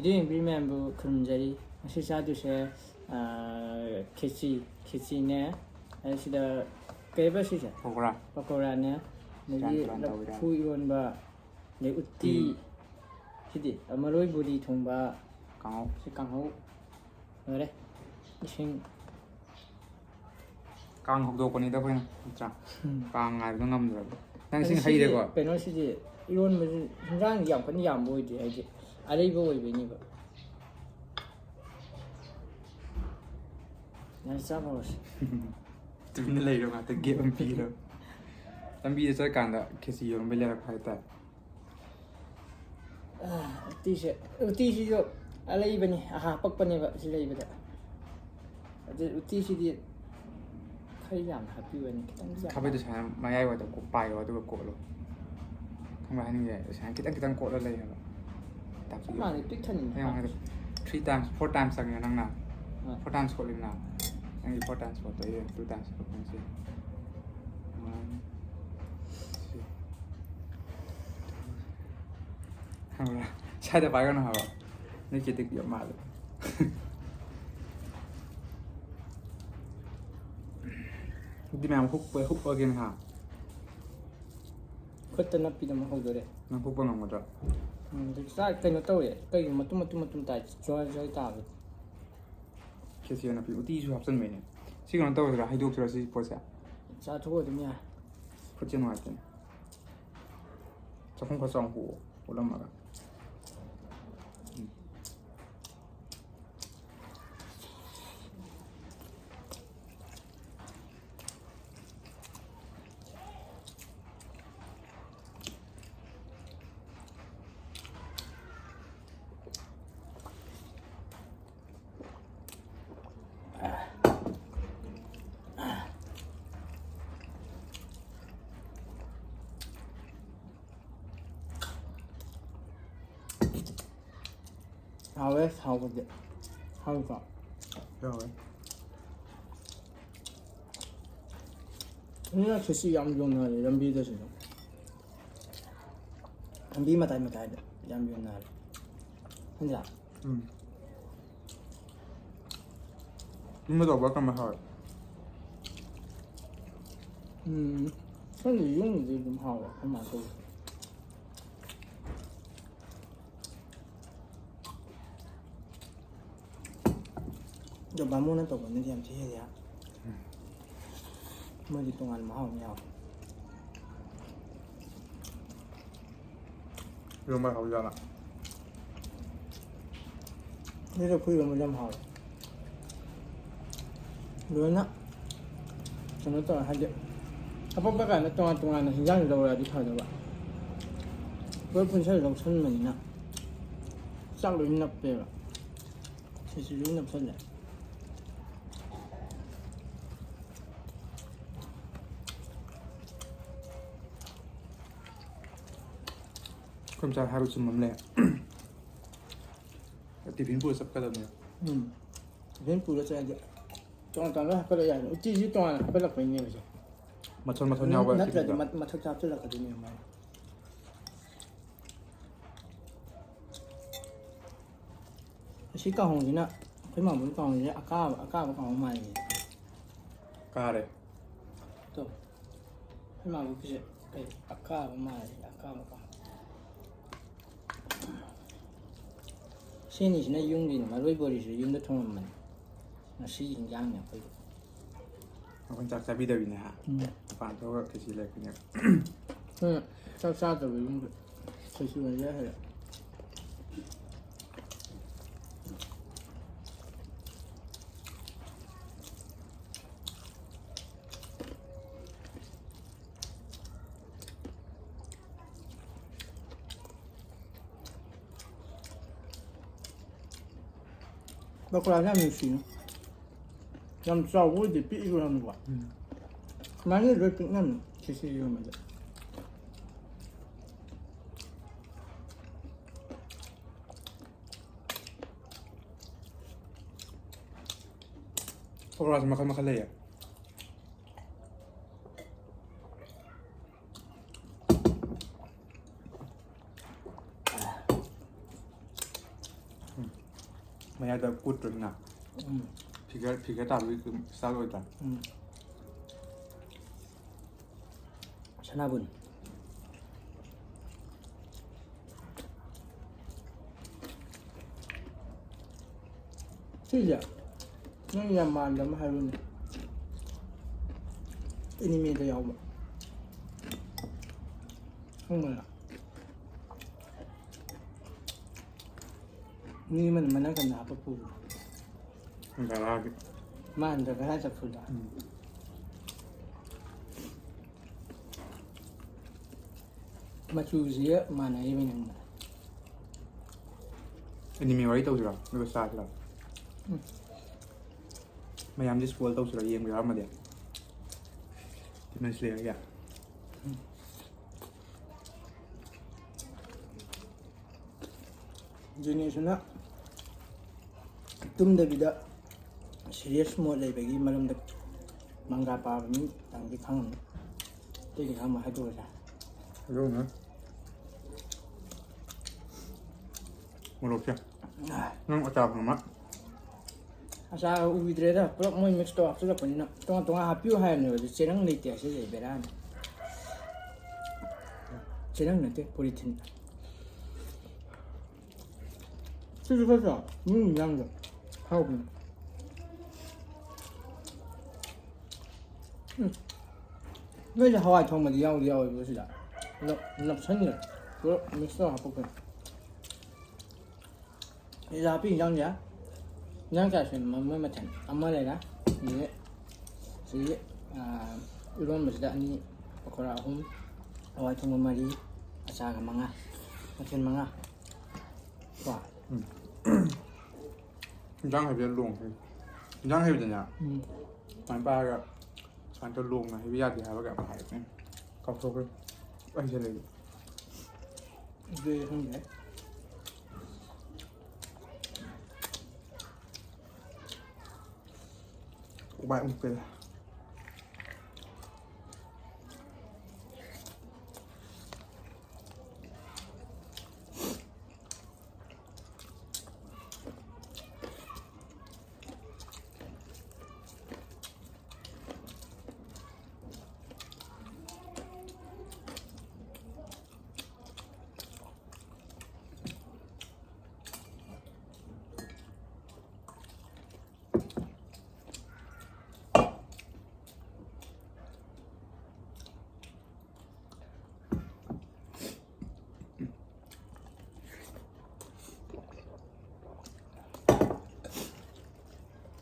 Video ꯌꯦꯡꯕꯤꯔꯤ ꯃꯌꯥꯝꯕꯨ ꯈꯨꯔꯨꯝꯖꯔꯤ ꯉꯁꯤ ꯆꯥꯗꯣꯏꯁꯦ ꯈꯦꯆꯤꯅꯦ ꯁꯤꯗ ꯀꯩꯕ ꯁꯤꯁꯦ ꯄꯀꯧꯔꯥꯅꯦ ꯑꯗꯒꯤ ꯂꯐꯨ ꯏꯔꯣꯟꯕ ꯑꯗꯩ ꯎꯠꯇꯤ ꯁꯤꯗꯤ ꯃꯔꯣꯏ ꯕꯣꯔꯤ ꯊꯣꯡꯕ ꯀꯥꯡꯍꯧ ꯁꯤ ꯀꯥꯡꯍꯧ ꯂꯣꯏꯔꯦ ꯏꯁꯤꯡ ꯀꯥꯡ ꯍꯧꯗꯣꯛꯄꯅꯤꯗ ꯑꯩꯈꯣꯏꯅ ꯅꯠꯇ꯭ꯔꯥ ꯀꯥꯡ ꯉꯥꯏꯕꯗꯣ ꯉꯝꯗ꯭ꯔꯕ ꯅꯪ ꯏꯁꯤꯡ ꯍꯩꯔꯦꯀꯣ ꯀꯩꯅꯣꯁꯤꯗꯤ ꯏꯔꯣꯟꯕꯁꯤ ꯍꯤꯟꯖꯥꯡꯗꯤ ꯌꯥꯝ ꯀꯟꯅ ꯌꯥꯝꯕ ꯑꯣꯏꯗꯦ ꯍꯥꯏꯗꯤ ꯑꯔꯩꯕ ꯑꯣꯏꯕꯩꯅꯦꯕ ꯌꯥꯔꯦ ꯆꯥꯕ ꯍꯧꯔꯁꯤ ꯇꯨꯃꯤꯟꯅ ꯂꯩꯔꯣ ꯉꯥꯛꯇ ꯒꯦꯞ ꯑꯃ ꯄꯤꯔꯣ ꯂꯝꯕꯤꯗ ꯆꯠꯀꯥꯟꯗ ꯈꯦꯆꯤ ꯌꯣꯟꯕꯩ ꯂꯩꯔꯛꯄ ꯍꯥꯏꯇꯥꯔꯦ ꯎꯇꯤꯁꯤꯁꯨ ꯑꯂꯩꯕꯅꯤ ꯄꯛꯄꯅꯦꯕ ꯁꯤ ꯂꯩꯕꯗ ꯑꯗꯨ ꯎꯇꯤꯁꯤꯗꯤ ꯈꯔ ꯌꯥꯝꯅ ꯍꯥꯞꯄꯤꯕꯅꯤ ꯈꯤꯇꯪ ꯈꯥꯕꯩꯗꯣ ꯁꯨꯃꯥꯏꯅ ꯃꯌꯥꯏꯋꯥꯏꯗ ꯄꯥꯏꯔꯣ ꯑꯗꯨꯒ ꯀꯣꯠꯂꯣ ꯈꯪꯕ ꯍꯥꯏꯅꯤꯡꯉꯦ ꯁꯨꯃꯥꯏꯅ ꯈꯤꯇꯪ ꯈꯤꯇꯪ ꯀꯣꯠꯂ ꯂꯩ ꯍꯥꯏꯕ ꯃꯥꯅꯤ ꯄꯤꯛ ꯊꯟꯅꯤ 3 times 4 times ꯆꯪꯉꯦ ꯅꯪꯅ 4 times ꯀꯣꯠꯂꯤꯅ ꯅꯪꯒꯤ 4 times ꯀꯣꯠꯇꯣ 2 times ꯀꯣꯠꯄꯅꯤ ꯈꯪꯕ꯭ꯔꯥ ꯁ꯭ꯋꯥꯏꯗ ꯄꯥꯏꯒꯅꯨ ꯍꯥꯏꯕ ꯅꯣꯏ ꯆꯦꯇꯤꯛ ꯌꯥꯝ ꯃꯥꯜꯂꯦ ꯑꯗꯨꯗꯤ ꯃꯌꯥꯝ ꯍꯨꯛꯄꯒꯦꯅ ꯍꯥ ꯈꯨꯠꯇ ꯅꯞꯄꯤꯗꯃꯛ ꯍꯧꯗꯣꯔꯦ ꯅꯪ ꯍꯨꯛꯄ ꯉꯝꯒꯗ꯭ꯔꯥ ꯆꯥꯛ ꯀꯩꯅꯣ ꯇꯧꯔꯦ ꯀꯩꯒꯤ ꯃꯇꯨꯝ ꯇꯥꯏ ꯖ꯭ꯋꯥꯏ ꯇꯥꯕ ꯈꯦꯆꯤ ꯅꯞꯄꯤ ꯎꯇꯤꯁꯨ ꯍꯥꯞꯆꯤꯟꯕꯩꯅꯦ ꯁꯤ ꯀꯩꯅꯣ ꯇꯧꯔꯁꯤꯔꯥ ꯍꯩꯗꯣꯛꯁꯤꯔꯥ ꯁꯤ ꯄꯣꯠꯁꯦ ꯆꯥꯊꯣꯛꯑ ꯑꯗꯨꯝ ꯌꯥꯏ ꯈꯨꯠꯁꯦ ꯅꯨꯡꯉꯥꯏꯇꯦꯅꯦ ꯆꯥꯛꯈꯨꯝ ꯈꯔ ꯆꯥꯎꯅ ꯍꯣꯠꯂꯝꯃꯒ ꯍꯥꯎꯋꯦ ꯍꯥꯎꯕꯗꯤ ꯍꯥꯎꯀꯣ ꯌꯥꯎꯋꯦ ꯑꯗꯨꯅ ꯈꯦꯆꯤ ꯌꯥꯝ ꯌꯣꯟꯅꯔꯦ ꯂꯝꯕꯤꯗꯁꯨ ꯂꯝꯕꯤ ꯃꯇꯥꯏꯗ ꯌꯥꯝ ꯌꯣꯟꯅꯔꯦ ꯈꯪꯗ꯭ꯔꯥ ꯌꯨꯝꯗ ꯇꯧꯕ ꯀꯔꯝꯕ ꯍꯥꯎꯋꯦ ꯈꯪꯗꯦ ꯌꯨꯝꯒꯤꯗꯤ ꯑꯗꯨꯝ ꯍꯥꯎꯋꯦ ꯀꯃꯥꯏꯅ ꯇꯧꯋꯤ ꯑꯗꯣ ꯕꯥꯃꯣꯟꯅ ꯇꯧꯕꯅꯗꯤ ꯌꯥꯝ ꯊꯤ ꯍꯦꯜꯂꯦ ꯃꯣꯏꯗꯤ ꯇꯣꯉꯥꯟꯕ ꯃꯍꯥꯎ ꯑꯃ ꯌꯥꯎꯋꯦ ꯏꯔꯣꯝꯕ ꯍꯥꯎꯖꯥꯠꯂꯥ ꯅꯣꯏꯗ ꯈꯨꯏꯔꯣꯝꯕ ꯌꯥꯝ ꯍꯥꯎꯋꯦ ꯂꯣꯏꯅ ꯀꯩꯅꯣ ꯇꯧꯔꯦ ꯍꯥꯏꯗꯤ ꯍꯥꯄꯛꯄ ꯀꯥꯟꯗ ꯇꯣꯉꯥꯟꯅ ꯍꯤꯟꯖꯥꯡ ꯂꯧꯔꯗꯤ ꯐꯗꯕ ꯂꯣꯏ ꯄꯨꯟꯁꯜ ꯂꯧꯁꯟꯕꯅꯤꯅ ꯆꯥꯛ ꯂꯣꯏ ꯅꯞꯄꯦꯕ ꯈꯦꯆꯤ ꯂꯣꯏ ꯅꯞꯁꯜꯂꯦ ꯑꯩꯈꯣꯏ ꯃꯆꯥ ꯍꯥꯏꯕ ꯆꯨꯝꯕ ꯑꯃ ꯂꯩ ꯇꯤꯐꯤꯟ ꯄꯨꯔ ꯆꯠꯀꯗꯕꯅꯦ ꯇꯤꯐꯤꯟ ꯄꯨꯔ ꯆꯠꯂꯗꯤ ꯇꯣꯉꯥꯟ ꯍꯥꯞꯀꯠꯂꯛ ꯌꯥꯏ ꯎꯇꯤꯁꯤ ꯇꯣꯉꯥꯟꯅ ꯍꯥꯞꯀꯠꯂꯛꯄꯩꯅꯦꯕ ꯁꯦ ꯃꯊꯟ ꯌꯥꯎꯕ ꯅꯠꯇ꯭ꯔꯗꯤ ꯃꯊꯛꯇ ꯍꯥꯞꯆꯤꯜꯂꯛꯀꯗꯣꯏꯅꯦꯕ ꯃꯥꯅ ꯑꯁꯤ ꯀꯥꯡꯍꯧꯁꯤꯅ ꯑꯩꯈꯣꯏ ꯃꯥꯝꯕꯣꯏ ꯀꯥꯡꯍꯧꯁꯤꯅ ꯑꯀꯥꯕ ꯀꯥꯡꯍꯧ ꯃꯥꯜꯂꯤ ꯀꯥꯔꯦ ꯇꯣ ꯑꯩꯈꯣꯏ ꯃꯥꯝꯕꯣꯏꯒꯤꯁꯦ ꯀꯩ ꯑꯀꯥꯕ ꯃꯥꯜꯂꯤ ꯑꯀꯥꯕ ꯀꯥꯡꯍꯧ ꯁꯤꯅꯤꯁꯤꯅ ꯌꯨꯝꯒꯤꯅꯤ ꯃꯔꯣꯏ ꯕꯣꯔꯤꯁꯨ ꯌꯨꯝꯗ ꯊꯣꯡꯉꯝꯕꯅꯤ ꯉꯁꯤ ꯏꯟꯖꯥꯡꯅꯤ ꯑꯩꯈꯣꯏꯒꯤ ꯑꯩꯈꯣꯏꯅ ꯆꯥꯛ ꯆꯥꯕꯤꯗꯕꯤꯅꯦ ꯍꯥ ꯃꯄꯥꯟ ꯊꯣꯛꯑꯒ ꯈꯦꯆꯤ ꯂꯩꯔꯛꯄꯅꯦꯕ ꯆꯥꯛ ꯆꯥꯗꯕ ꯌꯨꯝꯗ ꯈꯦꯆꯤ ꯑꯣꯏꯅ ꯂꯩꯔ ꯄꯀꯧꯔꯥꯁꯦ ꯌꯥꯝ ꯅꯨꯡꯁꯤꯅ ꯌꯥꯝ ꯆꯥꯎꯕ ꯑꯣꯏꯗꯦ ꯄꯤꯛꯏꯕ ꯌꯥꯝꯅꯀꯣ ꯁꯨꯃꯥꯏꯅ ꯂꯣꯏ ꯄꯤꯛꯅꯕꯅꯤ ꯈꯦꯆꯤ ꯌꯣꯟꯕꯗ ꯄꯀꯧꯔꯥꯁꯦ ꯃꯈꯜ ꯂꯩꯌꯦ ꯃꯌꯥꯏꯗ ꯀꯨꯠꯇ꯭ꯔꯣꯏꯅ ꯐꯤꯒꯔ ꯇꯥꯕꯒꯤ ꯏꯁꯇꯥꯏꯜ ꯑꯣꯏꯗ꯭ꯔꯥ ꯁꯅꯥꯕꯨꯟ ꯁꯤꯁꯦ ꯅꯪ ꯌꯥꯝ ꯃꯥꯟꯗꯕ ꯍꯥꯏꯕꯅꯦ ꯑꯦꯅꯤꯃꯦꯗ ꯌꯥꯎꯕ ꯈꯪꯕ꯭ꯔꯥ ꯃꯤ ꯑꯃꯅ ꯃꯅꯥꯀꯟꯗ ꯍꯥꯞꯄ ꯄꯨꯕ ꯒꯔꯥꯒꯤ ꯃꯥꯟꯗ꯭ꯔ ꯒꯔꯥ ꯆꯐꯨꯗ ꯃꯆꯨꯁꯤꯒ ꯃꯥꯟꯅꯔꯤꯕ ꯅꯪꯅ ꯑꯦꯅꯤꯃꯦ ꯋꯥꯔꯤ ꯇꯧꯁꯤꯔꯣ ꯑꯗꯨꯒ ꯆꯥꯁꯤꯔꯣ ꯃꯌꯥꯝꯁꯦ ꯁ꯭ꯄꯣꯏꯜ ꯇꯧꯁꯤꯔꯣ ꯌꯦꯡꯕ ꯌꯥꯎꯔꯝꯃꯗꯤ ꯗꯤꯃꯟ ꯁ꯭ꯂꯦꯌꯔꯒꯤ ꯖꯦꯅꯦꯁꯟꯅ ꯇꯨꯝꯗꯕꯤꯗ ꯁꯤꯔꯤꯌꯁ ꯃꯣꯠ ꯂꯩꯕꯒꯤ ꯃꯔꯝꯗ ꯃꯪꯒꯥ ꯄꯥꯕ ꯃꯤ ꯇꯪꯗꯤ ꯈꯪꯉꯝꯅꯤ ꯑꯇꯩꯗꯤ ꯈꯪꯕ ꯍꯥꯏꯗꯣꯛꯑꯁꯦ ꯑꯗꯨꯅ ꯃꯣꯔꯣꯛꯁꯦ ꯅꯪ ꯑꯆꯥꯔ ꯐꯪꯕ ꯑꯆꯥꯔ ꯎꯈꯤꯗ꯭ꯔꯦꯗ ꯄꯨꯂꯞ ꯃꯣꯏ ꯃꯤꯛꯁ ꯇꯧ ꯍꯥꯞꯆꯤꯜꯂꯛꯄꯅꯤꯅ ꯇꯣꯉꯥꯟ ꯇꯣꯉꯥꯟ ꯍꯥꯞꯄꯤꯌꯨ ꯍꯥꯏꯕꯅꯦꯕ ꯑꯗꯨ ꯆꯦꯔꯪ ꯂꯩꯇꯦ ꯑꯁꯤꯁꯦ ꯕꯦꯔꯥꯅꯤ ꯆꯦꯔꯪ ꯅꯠꯇꯦ ꯄꯣꯂꯤꯊꯤꯟ ꯁꯤꯁꯨ ꯐꯠꯇ꯭ꯔꯣ ꯏꯟꯖꯥꯡꯗꯣ ꯍꯥꯎꯕꯅꯤ ꯅꯣꯏꯁꯦ ꯍꯋꯥꯏ ꯊꯣꯡꯕꯗꯤ ꯌꯥꯎꯗꯤ ꯌꯥꯎꯋꯦꯕ ꯁꯤꯗ ꯅꯞꯁꯟꯒ꯭ꯔꯦ ꯄꯨꯂꯞ ꯃꯤꯛꯁ ꯇꯧꯔ ꯍꯥꯞꯄꯛꯄꯅꯤ ꯁꯤꯗ ꯍꯥꯞꯄꯤ ꯏꯟꯖꯥꯡꯁꯦ ꯏꯟꯖꯥꯡ ꯀꯌꯥ ꯁꯦꯝꯕ ꯃꯣꯏ ꯃꯊꯦꯜ ꯑꯃ ꯂꯩꯔꯦ ꯑꯗꯒꯤ ꯁꯤꯒꯤ ꯏꯔꯣꯟꯕꯁꯤꯗ 2 ꯄꯀꯣꯔꯥ 3 ꯍꯋꯥꯏ ꯊꯣꯡꯕ 4 ꯑꯆꯥꯔꯒ 5 ꯃꯊꯦꯜ 5 ꯀꯣ ꯏꯟꯖꯥꯡ ꯍꯩꯕꯗ ꯂꯣꯡꯈ꯭ꯔꯦ ꯏꯟꯖꯥꯡ ꯍꯩꯕꯗꯅꯦ ꯁꯨꯃꯥꯏꯅ ꯄꯥꯔꯒ ꯁꯨꯃꯥꯏꯅ ꯇꯧꯔ ꯂꯣꯡꯅ ꯍꯩꯕ ꯌꯥꯗꯦ ꯍꯥꯏꯕꯒ ꯌꯥꯝ ꯍꯥꯏꯔꯛꯀꯅꯤ ꯀꯥꯎꯊꯣꯛꯈ꯭ꯔꯦ ꯑꯩꯁꯦ ꯂꯩ ꯑꯗꯨꯗꯤ ꯈꯪꯗꯦ ꯎꯕꯥꯏ ꯑꯃꯨꯛꯀꯗ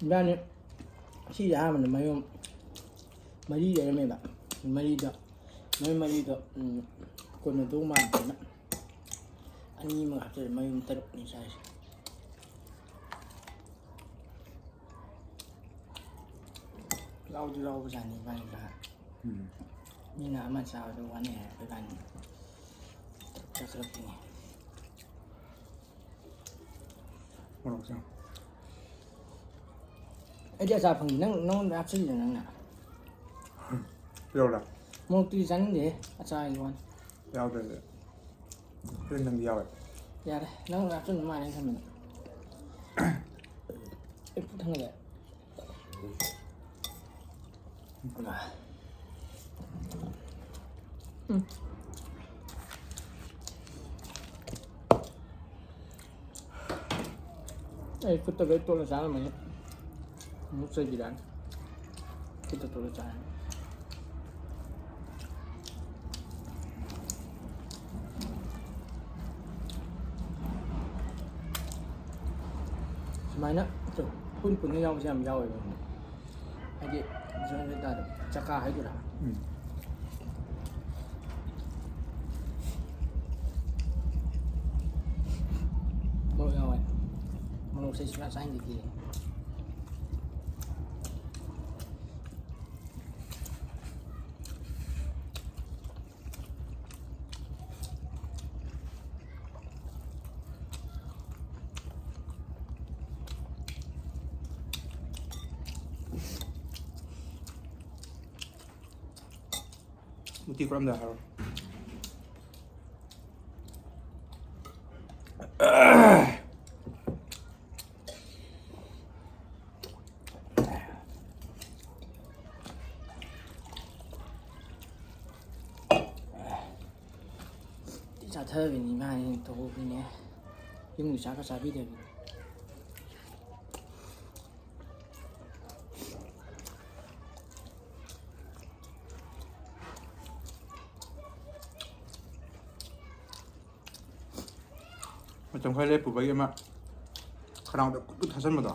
ꯏꯕꯥꯅꯤ ꯁꯤꯁꯦ ꯑꯍꯥꯟꯕꯗ ꯃꯌꯨꯝ 4 ꯂꯩꯔꯝꯃꯦꯕ 4ꯗꯣ ꯃꯣꯏ 4ꯗꯣ ꯀꯣꯟꯅꯗꯧ ꯃꯥꯟꯗꯦꯅ 2 ꯑꯃꯒ ꯍꯥꯞꯆꯤꯜꯂꯦ ꯃꯌꯨꯝ 3ꯅꯤ ꯆꯥꯏꯁꯦ ꯂꯥꯎꯗꯤ ꯂꯥꯎꯕꯖꯥꯠꯅꯤ ꯏꯕꯥꯅꯤ ꯈꯔ ꯃꯤꯅ ꯑꯃ ꯆꯥꯕꯗ ꯋꯥꯅꯩ ꯍꯥꯏ ꯏꯕꯥꯅꯤ ꯆꯠꯈ꯭ꯔꯛꯇꯤꯅꯤ ꯃꯣꯔꯣꯛꯁꯦ ꯑꯩꯗꯤ ꯑꯆꯥꯔ ꯐꯪꯗꯦ ꯅꯪꯉꯣꯟꯗ ꯍꯥꯞꯆꯤꯜꯂꯤꯗ ꯅꯪꯅ ꯌꯥꯎꯔꯥ ꯃꯣꯔꯣꯛꯇꯤ ꯆꯥꯅꯤꯡꯗꯦ ꯑꯆꯥꯔꯒꯤ ꯋꯥꯅꯤ ꯌꯥꯎꯗ꯭ꯔꯗꯤ ꯁꯤ ꯅꯪꯗꯤ ꯌꯥꯎꯋꯦ ꯌꯥꯔꯦ ꯅꯪꯉꯣꯟꯗ ꯍꯥꯞꯆꯤꯟꯕ ꯃꯥꯜꯂꯦ ꯈꯟꯕꯗ ꯑꯩ ꯄꯨꯛ ꯊꯟꯒꯠꯂꯦ ꯑꯩ ꯈꯨꯠꯇꯒ ꯇꯣꯠꯂ ꯆꯥꯔꯝꯃꯅꯤ ꯑꯃꯨꯛ ꯆꯩꯕꯤꯔꯛꯑꯅꯤ ꯈꯨꯠꯇ ꯇꯣꯠꯂ ꯆꯥꯔꯅꯤ ꯁꯨꯃꯥꯏꯅ ꯄꯨꯟꯅ ꯌꯥꯎꯕꯁꯦ ꯌꯥꯝ ꯌꯥꯎꯋꯦꯕ ꯍꯥꯏꯗꯤ ꯖꯣꯏꯟꯗ ꯆꯀꯥ ꯍꯥꯏꯗꯣꯏꯔꯥ ꯃꯣꯔꯣꯛ ꯌꯥꯎꯋꯦ ꯃꯣꯔꯣꯛꯁꯦ ꯁꯨꯡꯆꯥ ꯆꯥꯅꯤꯡꯗꯦ 우티 그럼다 하러 자타빈이 많이 도우비네. 이모 자가 자비되고. มันจำค่อยเล่ปุ๊บไปยังมาขนาดแบบกูทัศน์มาต่อ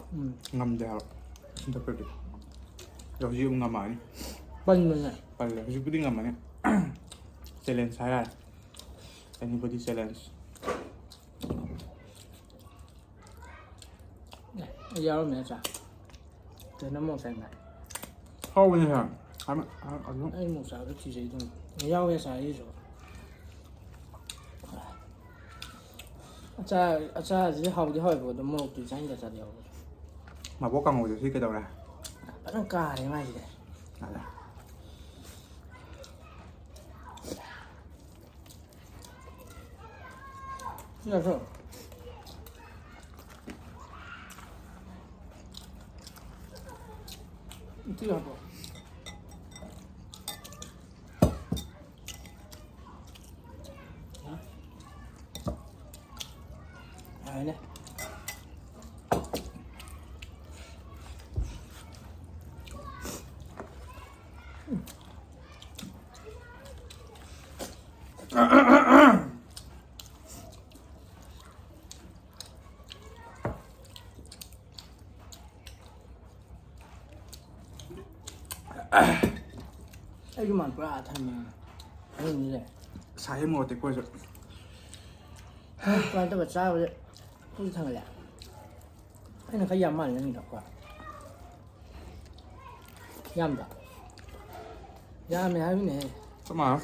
งำยาวฉันจะไปดิเดี๋ยวยืมงำมานี่ 뻔뻔해. ไปเลยฉันก็ดิ้งงำมาเนี่ยเซเลนใช้ได้ anybody silence 네, 여름에 자. 저는 못 산다. เข้าไปเลยค่ะทำเอาลูก 아니 못 사도 기세 좀. 야외 사이죠. 아차 이제 하우디 하이보도 뭐 디자인가 자리요. มาพวกกังวลอยู่ที่กระดองนะ 빠른 까리 마이데. นั่นแหละ 그래서 이거 봐. 아니네. 이거만 봐 타면 아니래. ใช้หมดแต่กล้วยสุด 아, 또 싸우래. 뿌듯하게. 아니 그 얌만 내는 거 봐. 얌다. 얌이 하네. สมา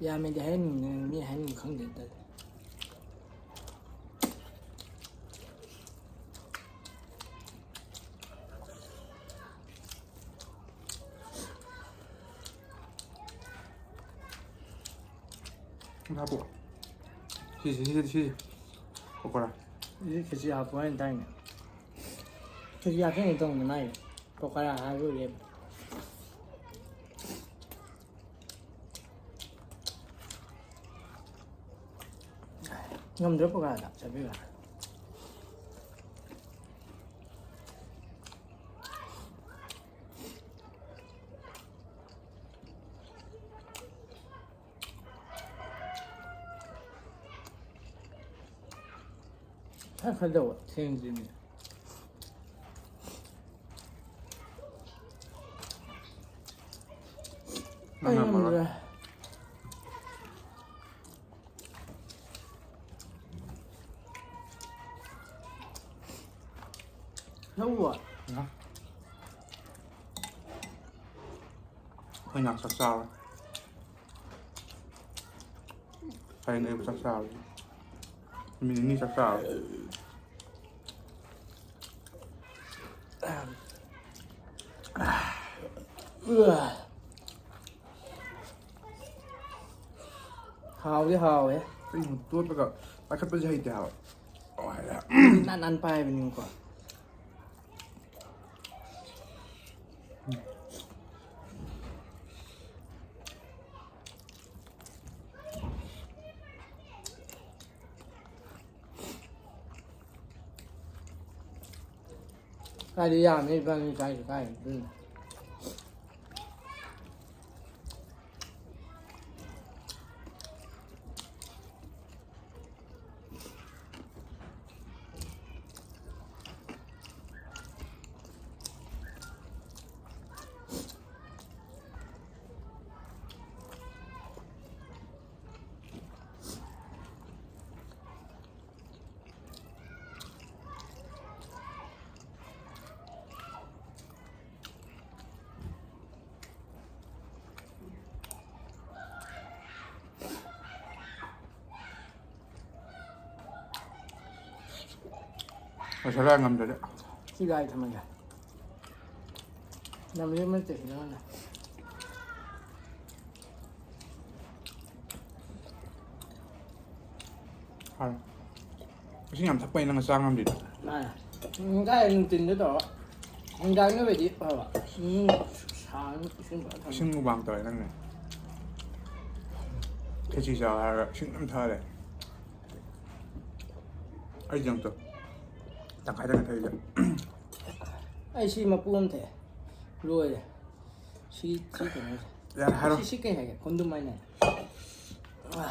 얌이 대는 미 하는 강대다.ครับผมชี้โอ้โหละ 이렇게 지야 보는 다니. 그지야 괜히 동 나이. 똑바로 하고 래. 좀 들어 보가다. 저기가. 잘 가려워 생지미. 나는 몰라. 너무 นะเพื่อนอยากสักสาวใครเนยสักสาวมีนี่สักสาว 으아. 하오지 하오에. ไอ้หนูตัวไปกับไปขับไปใช้เดียวโอ้ยแล้ว 난안 빠야 되는 거. 가리야 밀반이 가이 가이.เราใช้แรงงำเดี๋ยวเนี่ย 시가이 타면 남을 때 그냥 ใช่ไม่ใช่งำทักไปนั่งสร้างงำดิ 아, 인가는 뜬데도 인가는 왜 지? 봐봐. 산 신발. ซึ่งงูบางต่อยนั่นไง ခက်ချီစားရရှင်းမ်းထားတယ်အဲ့ကြောင့်တော့တခါတည်းထိုင်ကြ 哎，是嘛，不用的，罗的，是这个呢， ရဟာတော့ 是个那个，కొంచెం买呢。啊，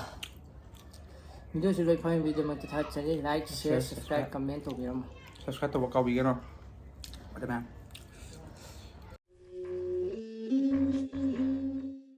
你就是来看 video 嘛，给他直接 like、share、subscribe、comment 都给了嘛。 subscribe တော့ကောက်ပြီးကြတော့ဟုတ်တယ်မ